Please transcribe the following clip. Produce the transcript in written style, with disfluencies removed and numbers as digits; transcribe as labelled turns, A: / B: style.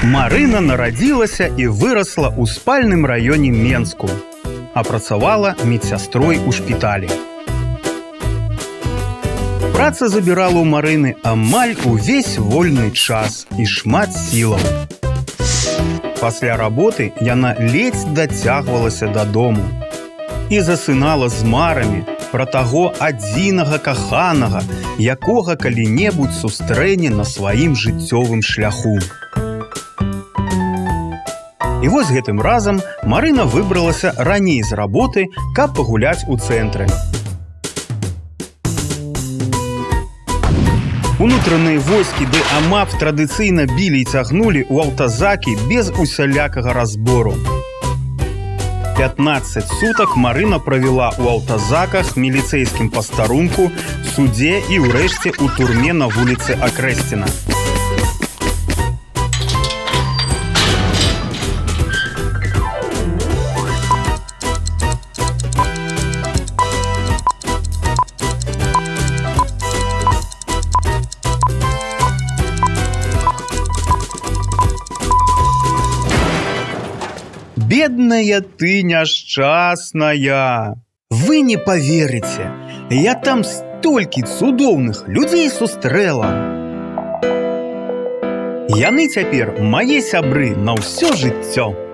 A: Марына нарадзілася і вырасла ў спальным раёне Менску, а працавала медсястрой у шпіталі. Праца забірала ў Марыны амаль увесь вольны час і шмат сілаў. Пасля работы яна ледзь дацягвалася дадому і засынала з марамі пра таго адзінага каханага, якога калі-небудзь сустрэне на сваім жыццёвым шляху. І вось гэтым разам Марына выбралася раней з работы, каб пагуляць у цэнтры. Унутраныя войскі ды АМАП традыцыйна білі і цягнулі ў аўтазакі без усялякага разбору. 15 сутак Марына правяла ў аўтазаках, міліцэйскім пастарунку, судзе і ўрэшце ў турме на вуліцы Акрэсціна. Бедная ты няшчасная! Вы не поверыце, я там столькі цудоўных людзей сустрэла. Яны цяпер мае сябры на ўсё жыццё.